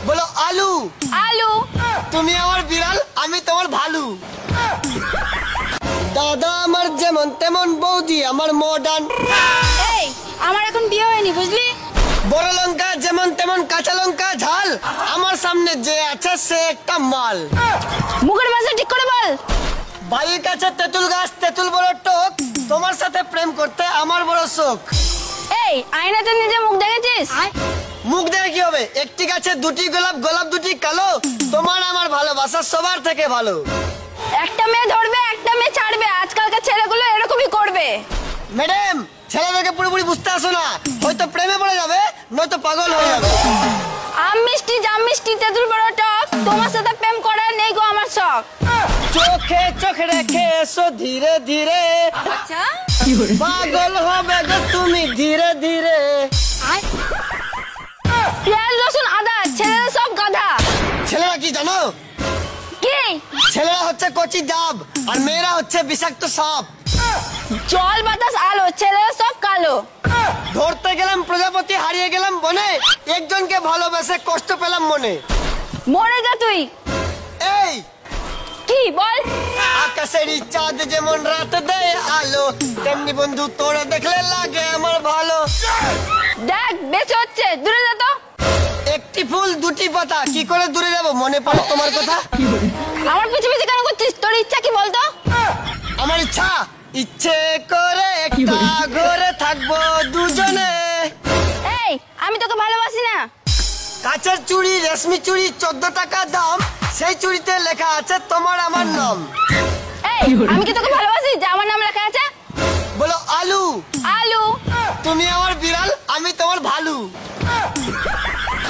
বলো আলু। আলু। তুমি আমার বিড়াল, আমি তোমার ভালু। দাদা আমার যেমন তেমন, বৌদি আমার মডার্ন। এই আমার এখন বিয়ে হয়নি বুঝলি। বড় লঙ্কা যেমন তেমন, কাঁচা লঙ্কা ঝাল। আমার সামনে যে আছে সে একটা মাল। মুখের ভাষা ঠিক করে বল। বাড়ির কাছে তেঁতুল গাছ, তেঁতুল বড় টক। তোমার সাথে প্রেম করতে আমার বড় শখ। এই আয়নাতে নিজে মুখ দেখেছিস? মুখ দেখে কি হবে? একটি গাছে দুটি গোলাপ, গোলাপ দুটি কালো। তোমার আমার ভালোবাসা সবার থেকে ভালো। একটা মেয়ে ধরবে, একটা মেয়ে ছাড়বে, আজকালকার ছেলেগুলো এরকমই করবে। ম্যাডাম, ছেলেদেরকে পুরোপুরি বুঝতে আসো না। হয়তো প্রেমে পড়ে যাবে, নয়তো পাগল হয়ে যাবে। আম মিষ্টি, জাম মিষ্টি, তেঁতুল বড় টক, তোমার সাথে প্রেম করার নেই গো আমার শখ। চোখে চোখ রেখে এসো ধীরে ধীরে। আচ্ছা পাগল হবে গো তুমি ধীরে ধীরে। পেঁয়াজ রসুন আদা, ছেলেরা সব গাধা। ছেলেরা কি জানো? কি? ছেলেরা হচ্ছে কচি ডাব, আর মেয়েরা হচ্ছে বিষাক্ত সাপ। জল বাতাস আলো, ছেলেরা সব কালো। ধরতে গেলাম প্রজাপতি, হারিয়ে গেলাম বনে। একজনকে ভালোবেসে কষ্ট পেলাম মনে। মরে যা তুই। এই কি বল? আকাশের চাঁদ যেমন রাত দেয় আলো, তেমনি বন্ধু তোরে দেখলে লাগে আমার ভালো। দেখ বেঁচে হচ্ছে, দূরে যা তো। একটি ফুল দুটি পাতা, কি করে দূরে যাব? মনে পড়ে তোমার কথা। আমার পিছে পিছে কেন করছিস? তোর ইচ্ছা কি বলতো? আমার ইচ্ছা, ইচ্ছে করে একটা ঘরে থাকবো দুজনে। এই আমি তোকে ভালোবাসি না। কাচের চুড়ি, রেশমি চুড়ি, 14 টাকা দাম। সেই চুড়িতে লেখা আছে তোমার আমার নাম। এই আমি কি তোকে ভালোবাসি যে আমার নাম লেখা আছে? বলো আলু। আলু। তুমি আমার বিড়াল, আমি তোমার ভালু।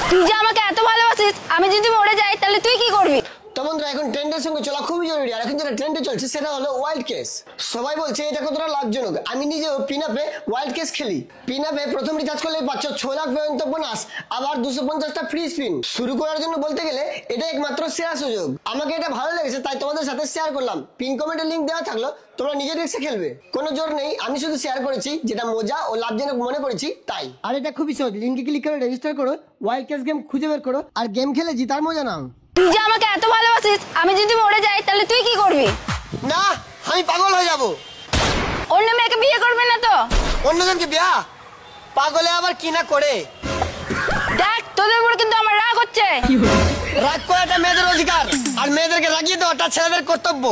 তুই যে আমাকে এত ভালোবাসিস, আমি যদি মরে যাই তাহলে তুই কি করবি? তো বন্ধুরা, এখন ট্রেন্ডের সঙ্গে চলা খুবই জরুরি। আর এখন যেটা ট্রেন্ডে চলছে সেটা হলো ওয়াইল্ড কেস। সবাই বলছে এটা কতটা লাভজনক। আমি নিজেও পিনাপে ওয়াইল্ড কেস খেলি। পিনাপে প্রথম রিচার্জ করলে পাচ্ছ 6 লাখ পর্যন্ত বোনাস, আবার 250টা ফ্রি স্পিন। শুরু করার জন্য বলতে গেলে এটা একমাত্র সেরা সুযোগ। আমাকে এটা ভালো লেগেছে, তাই তোমাদের সাথে শেয়ার করলাম। পিন কমেন্টে লিংক দেওয়া থাকলো, তোমরা নিজের রিস্কে খেলবে, কোনো জোর নেই। আমি শুধু শেয়ার করেছি যেটা মজা ও লাভজনক মনে করেছি তাই। আর এটা খুবই সহজ। লিংকে ক্লিক করে রেজিস্টার করো, ওয়াইল্ড কেস গেম খুঁজে বের করো, আর গেম খেলে জিতার মজা নাও। তুই যে আমাকে এত ভালোবাসিস, আমি যদি মরে যাই তাহলে তুই কি করবি? না, আমি পাগল হয়ে যাব। অন্য মেয়েকে বিয়ে করবে না তো? অন্যজনকে বিয়া? পাগলে আবার কি না করে। দেখ তোদের উপর কিন্তু আমার রাগ হচ্ছে। রাগ করাটা মেয়েদের অধিকার, আর মেয়েদেরকে রাগিয়ে দেওয়াটা ছেলেদের কর্তব্য।